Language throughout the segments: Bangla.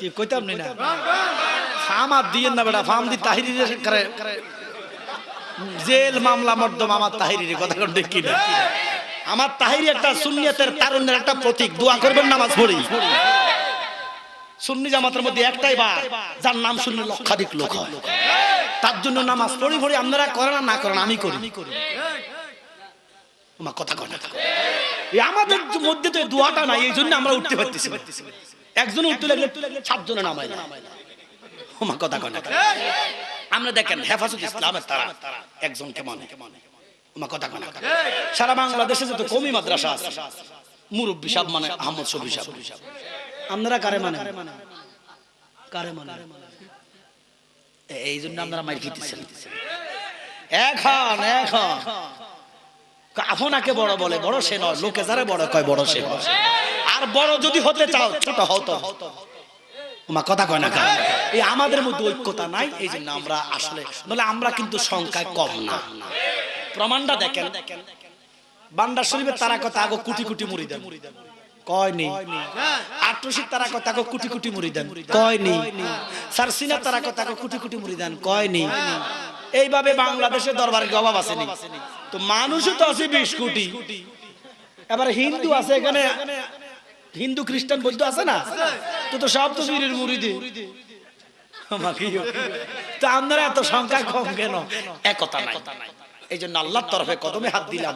কি কইতাম না ফার্ম আর দিয়েন না বেটা, ফার্ম দি তাহিরি করে জেল মামলা মর্দম আমার তাহিরির কথা কোন ঠিক কিনা? আমার তাহিরি একটা সুন্নিয়তের তারুণ্যের একটা প্রতীক। দোয়া করবেন নামাজ পড়ি। সুন্নি জামাতের মধ্যে একটাই বার যার নাম শুনলে লক্ষাধিক লোক হয়, তার জন্য নামাজ পড়ি পড়ি। আপনারা করেন না করেন, আমি করি। আমার কথা কয় না, আমাদের মধ্যে তো দোয়াটা নাই, এই জন্য আমরা উঠতে পারতেছি। একজন উঠতে লাগলে 7 জনে নামায় না। আমার কথা কয় না। আমরা দেখেন হেফাজত ইসলামের তারা একজনকে মানে, আমার কথা কয় না। সারা বাংলাদেশে যত কমি মাদ্রাসা আছে, মুরব্বি সাহেব মানে আহমদ শফি সাহেব। আপনারা কারে মানে? কারে মানে? এই জন্য আপনারা মাইর খেতেছেন। এখন আপনাকে বড় বলে, বড় সে নয়। লোকে যারা বড় কয় বড় সে। আর বড় যদি হতে চাও ছোট হও তো। আমার কথা কয় না। এই আমাদের মধ্যে ঐক্যতা নাই, এই জন্য আমরা আসলে, বলে আমরা কিন্তু সংখ্যায় কম না। প্রমাণটা দেখেন, বান্দার শরীফের তারা কথা আগো কোটি কোটি মুরিদ কয়নি। আটরশির তারা কথা আগো কোটি কোটি মুরিদ কয়নি। সারসিনা তারা কথা আগো কোটি কোটি মুরিদ কয়নি। এইভাবে বাংলাদেশের দরবারে অভাব আসেনি তো, মানুষও তো আছে 20 কোটি। এবার হিন্দু আছে এখানে, হিন্দু খ্রিস্টান বৌদ্ধ আছে না, তো সব তো পীরের মুরিদি। তো আপনারা এত সংখ্যা কম কেন? একতা নাই। এই জন্য আল্লাহর তরফে কদমে হাত দিলাম।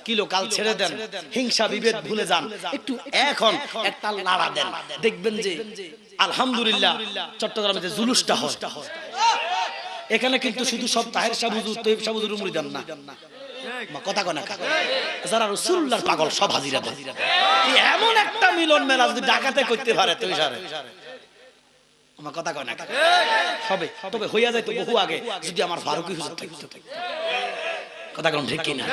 কিলো কাল ছেড়ে দেন, হিংসা বিভেদ ভুলে যান, একটু এখন একটা লাড়া দেন, দেখবেন যে আলহামদুলিল্লাহ চট্টগ্রামে যে জুলুসটা হয়, এখানে কিন্তু শুধু সব তাহের সাহ হুজুর, তৈব সাহ হুজুর মুরিদান না। কথা কয় না, যারা রাসূলুল্লাহর পাগল সব হাজিরা দেয়। এমন একটা মিলন মেলা যদি ঢাকাতে করতে পারে তো আমার কথা কয় না হবে। তবে হইয়া যায় তো বহু আগে, যদি আমার ফারুকী হুজুর থাকতো। কথা কোন ঠিক কিনা?